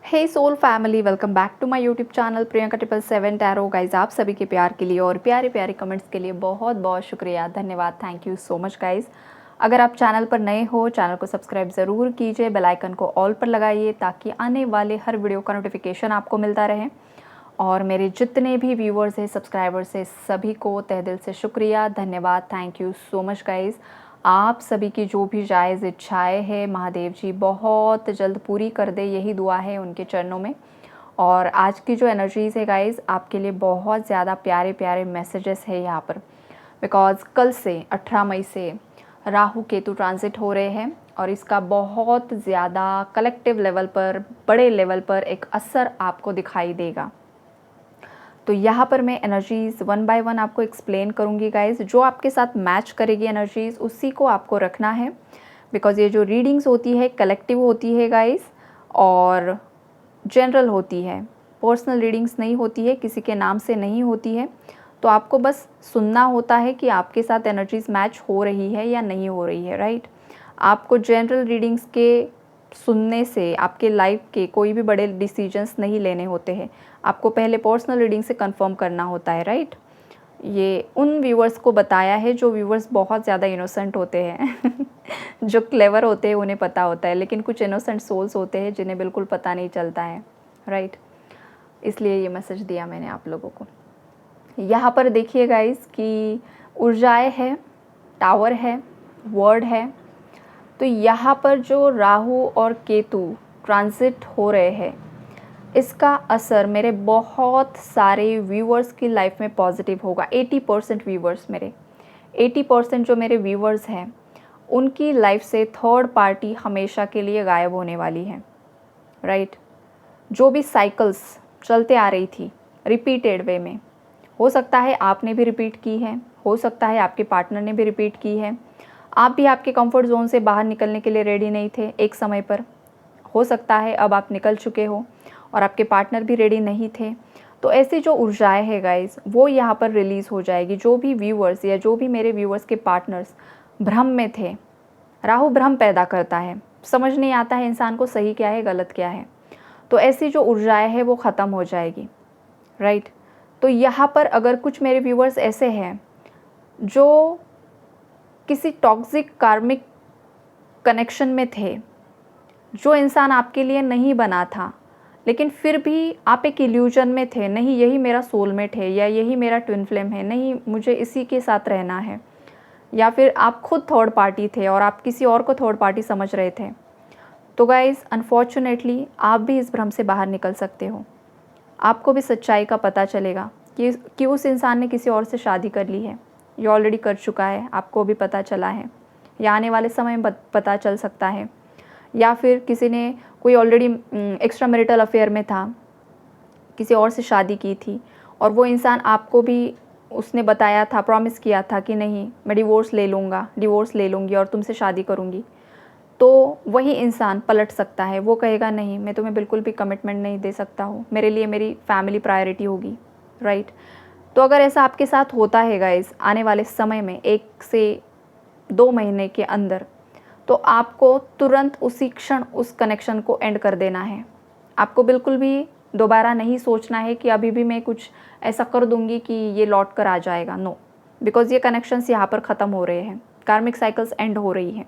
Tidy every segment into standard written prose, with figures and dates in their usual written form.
Hey soul family, welcome back to my YouTube channel Priyanka 777 tarot. Guys, आप सभी के प्यार के लिए और प्यारे प्यारे कमेंट्स के लिए बहुत बहुत शुक्रिया, धन्यवाद, thank you so much guys. अगर आप चैनल पर नए हो, चैनल को सब्सक्राइब ज़रूर कीजिए, बेल आइकन को ऑल पर लगाइए ताकि आने वाले हर वीडियो का नोटिफिकेशन आपको मिलता रहे। और मेरे जितने भी व्यूअर्स हैं, सब्सक्राइबर्स हैं, सभी को तहे दिल से शुक्रिया, धन्यवाद, thank you so much guys. आप सभी की जो भी जायज़ इच्छाएं हैं महादेव जी बहुत जल्द पूरी कर दे, यही दुआ है उनके चरणों में। और आज की जो एनर्जीज़ है गाइज़, आपके लिए बहुत ज़्यादा प्यारे प्यारे मैसेजेस है यहाँ पर। बिकॉज़ कल से 18 मई से राहु केतु ट्रांजिट हो रहे हैं और इसका बहुत ज़्यादा कलेक्टिव लेवल पर, बड़े लेवल पर एक असर आपको दिखाई देगा। तो यहाँ पर मैं एनर्जीज़ वन बाय वन आपको एक्सप्लेन करूँगी गाइज़। जो आपके साथ मैच करेगी एनर्जीज़, उसी को आपको रखना है। बिकॉज़ ये जो रीडिंग्स होती है कलेक्टिव होती है गाइज़, और जनरल होती है, पर्सनल रीडिंग्स नहीं होती है, किसी के नाम से नहीं होती है। तो आपको बस सुनना होता है कि आपके साथ एनर्जीज़ मैच हो रही है या नहीं हो रही है, राइट। आपको जनरल रीडिंग्स के सुनने से आपके लाइफ के कोई भी बड़े डिसीजंस नहीं लेने होते हैं। आपको पहले पर्सनल रीडिंग से कंफर्म करना होता है, राइट। ये उन व्यूअर्स को बताया है जो व्यूअर्स बहुत ज़्यादा इनोसेंट होते हैं जो क्लेवर होते हैं उन्हें पता होता है, लेकिन कुछ इनोसेंट सोल्स होते हैं जिन्हें बिल्कुल पता नहीं चलता है, राइट। इसलिए ये मैसेज दिया मैंने आप लोगों को। यहाँ पर देखिए गाइस कि ऊर्जाएं है, टावर है, वर्ड है। तो यहाँ पर जो राहु और केतु ट्रांजिट हो रहे हैं, इसका असर मेरे बहुत सारे व्यूअर्स की लाइफ में पॉजिटिव होगा। 80% व्यूअर्स, मेरे 80% जो मेरे व्यूअर्स हैं, उनकी लाइफ से थर्ड पार्टी हमेशा के लिए गायब होने वाली है, राइट। जो भी साइकिल्स चलते आ रही थी रिपीटेड वे में, हो सकता है आपने भी रिपीट की है, हो सकता है आपके पार्टनर ने भी रिपीट की है। आप भी आपके कंफर्ट जोन से बाहर निकलने के लिए रेडी नहीं थे एक समय पर, हो सकता है अब आप निकल चुके हो और आपके पार्टनर भी रेडी नहीं थे। तो ऐसी जो ऊर्जाएं है गाइस, वो यहाँ पर रिलीज़ हो जाएगी। जो भी व्यूअर्स या जो भी मेरे व्यूअर्स के पार्टनर्स भ्रम में थे, राहु भ्रम पैदा करता है, समझ नहीं आता है इंसान को सही क्या है गलत क्या है। तो ऐसी जो ऊर्जाएं है वो ख़त्म हो जाएगी, राइट। तो यहाँ पर अगर कुछ मेरे व्यूअर्स ऐसे हैं जो किसी टॉक्सिक कार्मिक कनेक्शन में थे, जो इंसान आपके लिए नहीं बना था, लेकिन फिर भी आप एक इल्यूजन में थे, नहीं यही मेरा सोलमेट है या यही मेरा ट्विन फ्लेम है, नहीं मुझे इसी के साथ रहना है। या फिर आप खुद थर्ड पार्टी थे और आप किसी और को थर्ड पार्टी समझ रहे थे। तो गाइज़, अनफॉर्चुनेटली आप भी इस भ्रम से बाहर निकल सकते हो। आपको भी सच्चाई का पता चलेगा कि उस इंसान ने किसी और से शादी कर ली है, ये ऑलरेडी कर चुका है, आपको भी पता चला है, या आने वाले समय में पता चल सकता है। या फिर किसी ने कोई ऑलरेडी एक्स्ट्रा मैरिटल अफेयर में था, किसी और से शादी की थी, और वो इंसान आपको भी उसने बताया था, प्रॉमिस किया था कि नहीं मैं डिवोर्स ले लूँगा, डिवोर्स ले लूँगी और तुमसे शादी करूँगी। तो वही इंसान पलट सकता है, वो कहेगा नहीं मैं तुम्हें बिल्कुल भी कमिटमेंट नहीं दे सकता हूँ, मेरे लिए मेरी फैमिली प्रायोरिटी होगी, राइट। तो अगर ऐसा आपके साथ होता है गाइस आने वाले समय में 1 से 2 महीने के अंदर, तो आपको तुरंत उसी क्षण उस कनेक्शन को एंड कर देना है। आपको बिल्कुल भी दोबारा नहीं सोचना है कि अभी भी मैं कुछ ऐसा कर दूंगी कि ये लौट कर आ जाएगा, नो। बिकॉज़ ये कनेक्शंस यहाँ पर ख़त्म हो रहे हैं, कार्मिक साइकिल्स एंड हो रही हैं।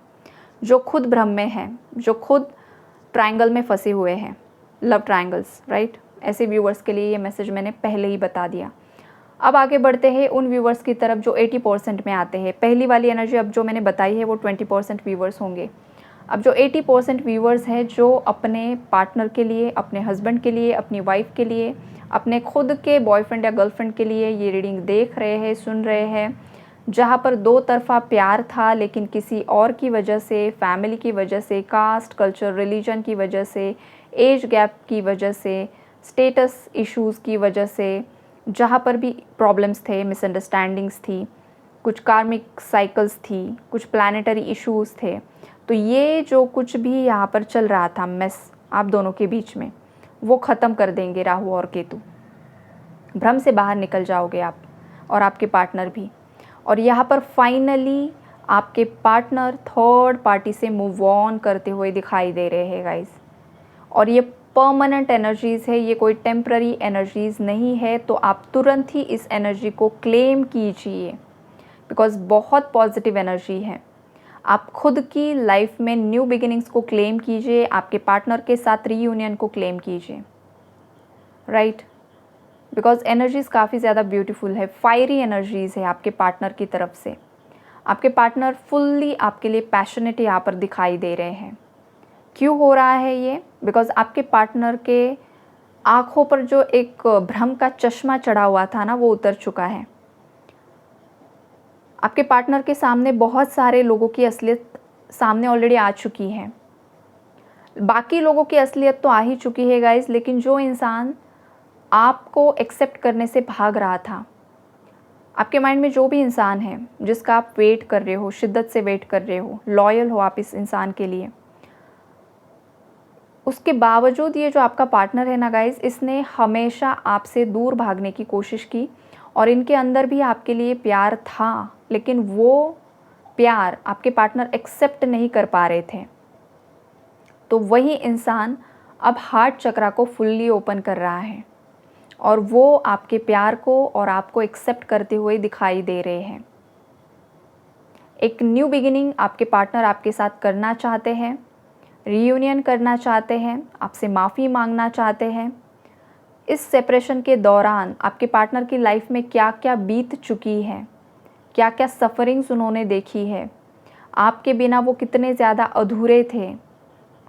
जो खुद भ्रम में हैं, जो खुद ट्रायंगल में फंसे हुए हैं, लव ट्रायंगल्स, राइट, ऐसे व्यूअर्स के लिए ये मैसेज मैंने पहले ही बता दिया। अब आगे बढ़ते हैं उन व्यूवर्स की तरफ जो 80% में आते हैं। पहली वाली एनर्जी अब जो मैंने बताई है वो 20% व्यूवर्स होंगे। अब जो 80% व्यूवर्स हैं जो अपने पार्टनर के लिए, अपने हस्बैंड के लिए, अपनी वाइफ के लिए, अपने खुद के बॉयफ्रेंड या गर्लफ्रेंड के लिए ये रीडिंग देख रहे हैं, सुन रहे हैं, जहाँ पर दो तरफ़ा प्यार था लेकिन किसी और की वजह से, फैमिली की वजह से, कास्ट, कल्चर, रिलीजन की वजह से, एज गैप की वजह से, स्टेटस इश्यूज़ की वजह से, जहाँ पर भी प्रॉब्लम्स थे, मिसअंडरस्टैंडिंग्स थी, कुछ कार्मिक साइकिल्स थी, कुछ प्लानेटरी इश्यूज़ थे। तो ये जो कुछ भी यहाँ पर चल रहा था मेस आप दोनों के बीच में, वो ख़त्म कर देंगे राहु और केतु। भ्रम से बाहर निकल जाओगे आप और आपके पार्टनर भी। और यहाँ पर फाइनली आपके पार्टनर थर्ड पार्टी से मूव ऑन करते हुए दिखाई दे रहे हैं गाइस। और ये परमानेंट एनर्जीज़ है, ये कोई टेम्पररी एनर्जीज़ नहीं है। तो आप तुरंत ही इस एनर्जी को क्लेम कीजिए, बिकॉज़ बहुत पॉजिटिव एनर्जी है। आप खुद की लाइफ में न्यू बिगिनिंग्स को क्लेम कीजिए, आपके पार्टनर के साथ रीयूनियन को क्लेम कीजिए, राइट। बिकॉज़ एनर्जीज़ काफ़ी ज़्यादा ब्यूटीफुल है, फायरी एनर्जीज़ है आपके पार्टनर की तरफ से। आपके पार्टनर फुल्ली आपके लिए पैशनेट यहाँ पर दिखाई दे रहे हैं। क्यों हो रहा है ये? बिकॉज़ आपके पार्टनर के आँखों पर जो एक भ्रम का चश्मा चढ़ा हुआ था ना, वो उतर चुका है। आपके पार्टनर के सामने बहुत सारे लोगों की असलियत सामने ऑलरेडी आ चुकी है। बाकी लोगों की असलियत तो आ ही चुकी है गाइज़, लेकिन जो इंसान आपको एक्सेप्ट करने से भाग रहा था, आपके माइंड में जो भी इंसान है जिसका आप वेट कर रहे हो, शिद्दत से वेट कर रहे हो, लॉयल हो आप इस इंसान के लिए, उसके बावजूद ये जो आपका पार्टनर है ना गाइज़, इसने हमेशा आपसे दूर भागने की कोशिश की और इनके अंदर भी आपके लिए प्यार था, लेकिन वो प्यार आपके पार्टनर एक्सेप्ट नहीं कर पा रहे थे। तो वही इंसान अब हार्ट चक्रा को फुल्ली ओपन कर रहा है और वो आपके प्यार को और आपको एक्सेप्ट करते हुए दिखाई दे रहे हैं। एक न्यू बिगिनिंग आपके पार्टनर आपके साथ करना चाहते हैं, रीयूनियन करना चाहते हैं, आपसे माफ़ी मांगना चाहते हैं। इस सेपरेशन के दौरान आपके पार्टनर की लाइफ में क्या क्या बीत चुकी है, क्या क्या सफ़रिंग्स उन्होंने देखी है, आपके बिना वो कितने ज़्यादा अधूरे थे,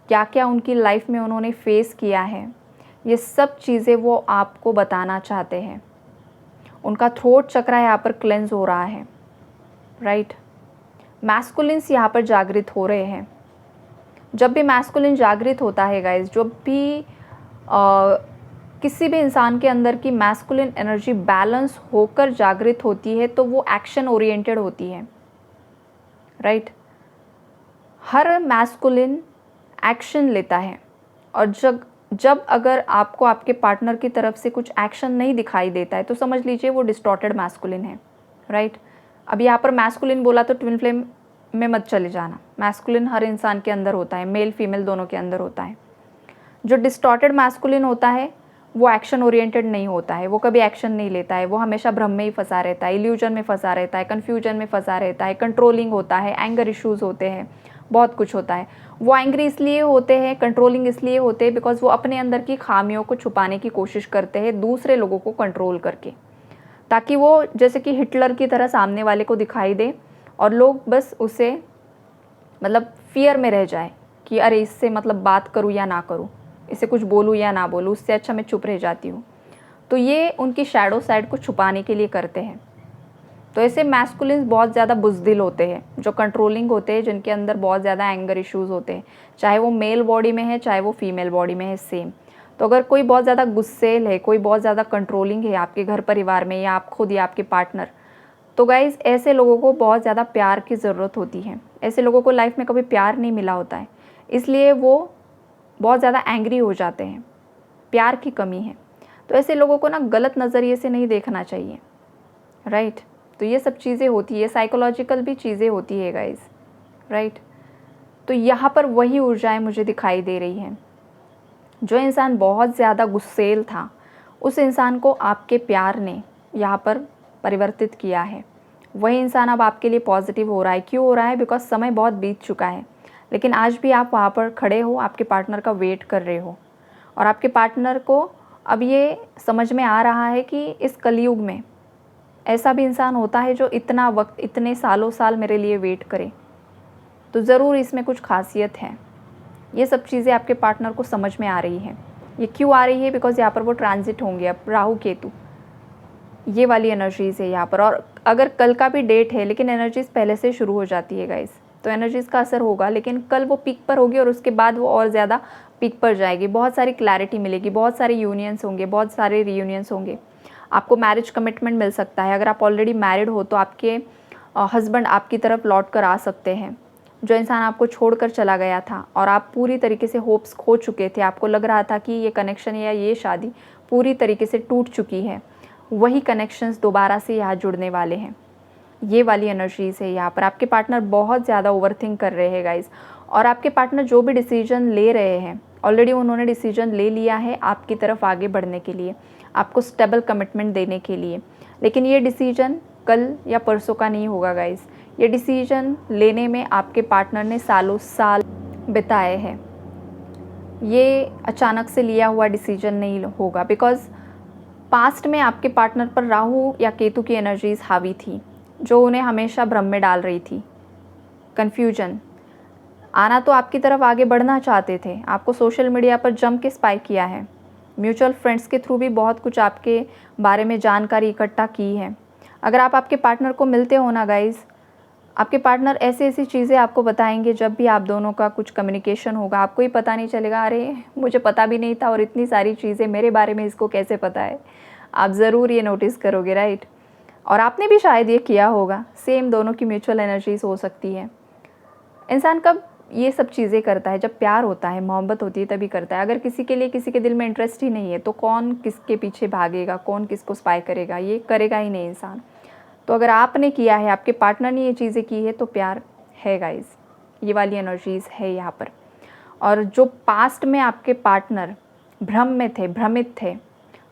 क्या क्या उनकी लाइफ में उन्होंने फेस किया है, ये सब चीज़ें वो आपको बताना चाहते हैं। उनका थ्रोट चक्रा यहाँ पर क्लेंज हो रहा है, राइट। मैस्कुलिन्स यहाँ पर जागृत हो रहे हैं। जब भी मैस्कुलिन जागृत होता है गाइज, जब भी किसी भी इंसान के अंदर की मैस्कुलिन एनर्जी बैलेंस होकर जागृत होती है तो वो एक्शन ओरिएंटेड होती है, राइट। हर मैस्कुलिन एक्शन लेता है और जब अगर आपको आपके पार्टनर की तरफ से कुछ एक्शन नहीं दिखाई देता है तो समझ लीजिए वो डिस्टॉर्टेड मैस्कुलिन है, राइट। अब यहाँ पर मैस्कुलिन बोला तो ट्विन फ्लेम में मत चले जाना। मैस्कुलिन हर इंसान के अंदर होता है, मेल फीमेल दोनों के अंदर होता है। जो डिस्टॉर्टेड मैस्कुलिन होता है वो एक्शन ओरिएंटेड नहीं होता है, वो कभी एक्शन नहीं लेता है, वो हमेशा भ्रम में ही फंसा रहता है, इल्यूजन में फंसा रहता है, कन्फ्यूजन में फंसा रहता है, कंट्रोलिंग होता है, एंगर इश्यूज़ होते हैं, बहुत कुछ होता है। वो एंग्री इसलिए होते हैं, कंट्रोलिंग इसलिए होते हैं बिकॉज वो अपने अंदर की खामियों को छुपाने की कोशिश करते हैं दूसरे लोगों को कंट्रोल करके, ताकि वो जैसे कि हिटलर की तरह सामने वाले को दिखाई दे और लोग बस उसे मतलब फियर में रह जाए कि अरे इससे मतलब बात करूँ या ना करूँ, इसे कुछ बोलूँ या ना बोलूँ, उससे अच्छा मैं चुप रह जाती हूँ। तो ये उनकी शैडो साइड को छुपाने के लिए करते हैं। तो ऐसे मैस्कुलिन्स बहुत ज़्यादा बुज़दिल होते हैं, जो कंट्रोलिंग होते हैं, जिनके अंदर बहुत ज़्यादा एंगर इश्यूज़ होते हैं, चाहे वो मेल बॉडी में है चाहे वो फीमेल बॉडी में है, सेम। तो अगर कोई बहुत ज़्यादा गुस्सेल है, कोई बहुत ज़्यादा कंट्रोलिंग है आपके घर परिवार में या आप खुद या आपके पार्टनर, तो गाइज़ ऐसे लोगों को बहुत ज़्यादा प्यार की ज़रूरत होती है। ऐसे लोगों को लाइफ में कभी प्यार नहीं मिला होता है, इसलिए वो बहुत ज़्यादा एंग्री हो जाते हैं, प्यार की कमी है। तो ऐसे लोगों को ना गलत नज़रिए से नहीं देखना चाहिए, राइट। तो ये सब चीज़ें होती है, साइकोलॉजिकल भी चीज़ें होती है गाइज़, राइट। तो यहाँ पर वही ऊर्जाएं मुझे दिखाई दे रही हैं। जो इंसान बहुत ज़्यादा गुस्सेल था, उस इंसान को आपके प्यार ने यहाँ पर परिवर्तित किया है। वही इंसान अब आपके लिए पॉजिटिव हो रहा है। क्यों हो रहा है? बिकॉज समय बहुत बीत चुका है, लेकिन आज भी आप वहाँ पर खड़े हो, आपके पार्टनर का वेट कर रहे हो और आपके पार्टनर को अब ये समझ में आ रहा है कि इस कलयुग में ऐसा भी इंसान होता है जो इतना वक्त, इतने सालों साल मेरे लिए वेट करे, तो ज़रूर इसमें कुछ खासियत है। ये सब चीज़ें आपके पार्टनर को समझ में आ रही हैं। ये क्यों आ रही है? बिकॉज यहाँ पर वो ट्रांजिट होंगे, अब राहु केतु, ये वाली एनर्जीज़ है यहाँ पर। और अगर कल का भी डेट है लेकिन एनर्जीज़ पहले से शुरू हो जाती है गाइस, तो एनर्जीज़ का असर होगा, लेकिन कल वो पीक पर होगी और उसके बाद वो और ज़्यादा पीक पर जाएगी। बहुत सारी क्लैरिटी मिलेगी, बहुत सारे यूनियंस होंगे, बहुत सारे रीयूनियंस होंगे। आपको मैरिज कमिटमेंट मिल सकता है। अगर आप ऑलरेडी मैरिड हो तो आपके हस्बैंड आपकी तरफ लौट कर आ सकते हैं। जो इंसान आपको छोड़कर चला गया था और आप पूरी तरीके से होप्स खो चुके थे, आपको लग रहा था कि ये कनेक्शन या ये शादी पूरी तरीके से टूट चुकी है, वही कनेक्शंस दोबारा से यहाँ जुड़ने वाले हैं। ये वाली एनर्जीज़ है यहाँ पर। आपके पार्टनर बहुत ज़्यादा ओवरथिंक कर रहे हैं गाइस, और आपके पार्टनर जो भी डिसीजन ले रहे हैं ऑलरेडी उन्होंने डिसीजन ले लिया है आपकी तरफ आगे बढ़ने के लिए, आपको स्टेबल कमिटमेंट देने के लिए। लेकिन ये डिसीजन कल या परसों का नहीं होगा गाइस। ये डिसीजन लेने में आपके पार्टनर ने सालों साल बिताए हैं। ये अचानक से लिया हुआ डिसीजन नहीं होगा, बिकॉज़ पास्ट में आपके पार्टनर पर राहु या केतु की एनर्जीज़ हावी थी, जो उन्हें हमेशा भ्रम में डाल रही थी, कन्फ्यूजन। आना तो आपकी तरफ आगे बढ़ना चाहते थे, आपको सोशल मीडिया पर जम के स्पाई किया है, म्यूचुअल फ्रेंड्स के थ्रू भी बहुत कुछ आपके बारे में जानकारी इकट्ठा की है। अगर आप आपके पार्टनर को मिलते हो ना गाइज़, आपके पार्टनर ऐसी ऐसी चीज़ें आपको बताएंगे, जब भी आप दोनों का कुछ कम्युनिकेशन होगा आपको ही पता नहीं चलेगा, अरे मुझे पता भी नहीं था और इतनी सारी चीज़ें मेरे बारे में इसको कैसे पता है। आप ज़रूर ये नोटिस करोगे, राइट। और आपने भी शायद ये किया होगा। सेम दोनों की म्यूचुअल एनर्जीज हो सकती है। इंसान कब ये सब चीज़ें करता है? जब प्यार होता है, मोहब्बत होती है, तभी करता है। अगर किसी के लिए किसी के दिल में इंटरेस्ट ही नहीं है तो कौन किसके पीछे भागेगा, कौन किसको स्पाई करेगा? ये करेगा ही नहीं इंसान। तो अगर आपने किया है, आपके पार्टनर ने ये चीज़ें की है, तो प्यार है गाइज़। ये वाली एनर्जीज़ है यहाँ पर। और जो पास्ट में आपके पार्टनर भ्रम में थे, भ्रमित थे,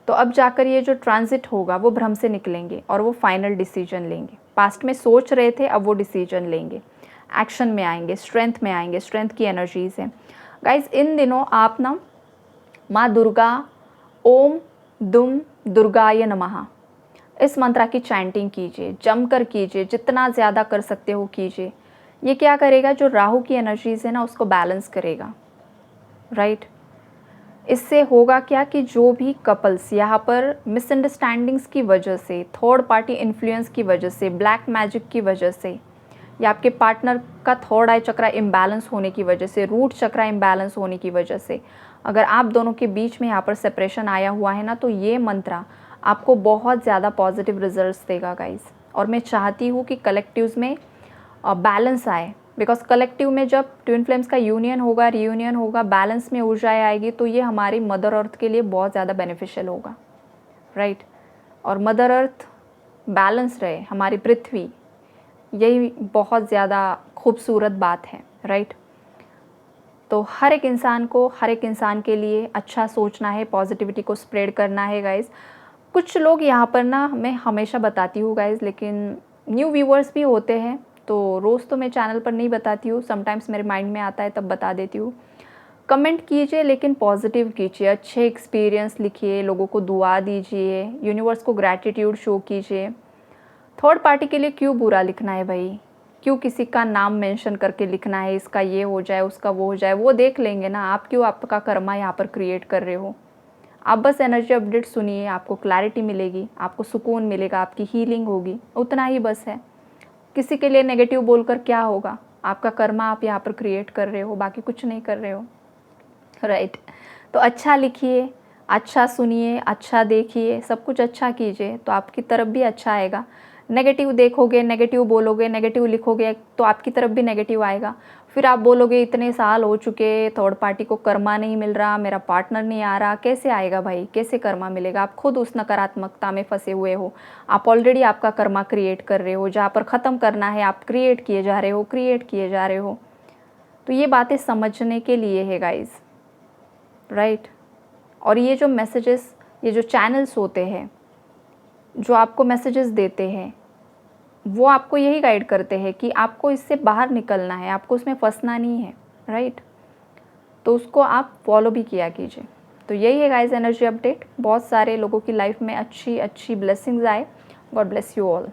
तो अब जाकर ये जो ट्रांजिट होगा वो भ्रम से निकलेंगे और वो फाइनल डिसीजन लेंगे। पास्ट में सोच रहे थे, अब वो डिसीजन लेंगे, एक्शन में आएंगे, स्ट्रेंथ में आएंगे। स्ट्रेंथ की एनर्जीज़ हैं गाइज़। इन दिनों आप ना माँ दुर्गा, ओम दुम दुर्गाय नमः, इस मंत्रा की चैंटिंग कीजिए, जमकर कीजिए, जितना ज़्यादा कर सकते हो कीजिए। ये क्या करेगा? जो राहु की एनर्जीज़ है ना, उसको बैलेंस करेगा, राइट। इससे होगा क्या कि जो भी कपल्स यहाँ पर मिसअंडरस्टैंडिंग्स की वजह से, थर्ड पार्टी इन्फ्लुएंस की वजह से, ब्लैक मैजिक की वजह से, या आपके पार्टनर का थर्ड आई चक्रा इम्बैलेंस होने की वजह से, रूट चक्रा इम्बैलेंस होने की वजह से, अगर आप दोनों के बीच में यहाँ पर सेपरेशन आया हुआ है ना, तो ये मंत्रा आपको बहुत ज़्यादा पॉजिटिव रिजल्ट्स देगा गाइस। और मैं चाहती हूँ कि कलेक्टिव्स में बैलेंस आए, बिकॉज कलेक्टिव में जब ट्विन फ्लेम्स का यूनियन होगा, रियूनियन होगा, बैलेंस में ऊर्जाएं आएगी, तो ये हमारी मदर अर्थ के लिए बहुत ज़्यादा बेनिफिशियल होगा, राइट। और मदर अर्थ बैलेंस रहे, हमारी पृथ्वी, यही बहुत ज़्यादा खूबसूरत बात है, राइट। तो हर एक इंसान को, हर एक इंसान के लिए अच्छा सोचना है, पॉजिटिविटी को स्प्रेड करना है गाइज़। कुछ लोग यहाँ पर ना, मैं हमेशा बताती हूँ गाइज़, लेकिन न्यू व्यूअर्स भी होते हैं, तो रोज़ तो मैं चैनल पर नहीं बताती हूँ, समटाइम्स मेरे माइंड में आता है तब बता देती हूँ। कमेंट कीजिए लेकिन पॉजिटिव कीजिए, अच्छे एक्सपीरियंस लिखिए, लोगों को दुआ दीजिए, यूनिवर्स को ग्रैटिट्यूड शो कीजिए। थर्ड पार्टी के लिए क्यों बुरा लिखना है भाई? क्यों किसी का नाम मेंशन करके लिखना है, इसका ये हो जाए, उसका वो हो जाए? वो देख लेंगे ना, आप क्यों आपका कर्मा यहाँ पर क्रिएट कर रहे हो? आप बस एनर्जी अपडेट सुनिए, आपको क्लैरिटी मिलेगी, आपको सुकून मिलेगा, आपकी हीलिंग होगी, उतना ही बस है। किसी के लिए नेगेटिव बोलकर क्या होगा? आपका कर्मा आप यहाँ पर क्रिएट कर रहे हो, बाकी कुछ नहीं कर रहे हो, राइट। तो अच्छा लिखिए, अच्छा सुनिए, अच्छा देखिए, सब कुछ अच्छा कीजिए, तो आपकी तरफ भी अच्छा आएगा। नेगेटिव देखोगे, नेगेटिव बोलोगे, नेगेटिव लिखोगे, तो आपकी तरफ भी नेगेटिव आएगा। फिर आप बोलोगे इतने साल हो चुके, थर्ड पार्टी को कर्मा नहीं मिल रहा, मेरा पार्टनर नहीं आ रहा। कैसे आएगा भाई? कैसे कर्मा मिलेगा? आप खुद उस नकारात्मकता में फंसे हुए हो। आप ऑलरेडी आपका कर्मा क्रिएट कर रहे हो, जहाँ पर ख़त्म करना है आप क्रिएट किए जा रहे हो, क्रिएट किए जा रहे हो। तो ये बातें समझने के लिए है गाइज़, राइट। और ये जो मैसेजेस, ये जो चैनल्स होते हैं जो आपको मैसेजेस देते हैं, वो आपको यही गाइड करते हैं कि आपको इससे बाहर निकलना है, आपको उसमें फंसना नहीं है, राइट। तो उसको आप फॉलो भी किया कीजिए। तो यही है गाइस एनर्जी अपडेट। बहुत सारे लोगों की लाइफ में अच्छी अच्छी ब्लेसिंग्स आए। God bless you all.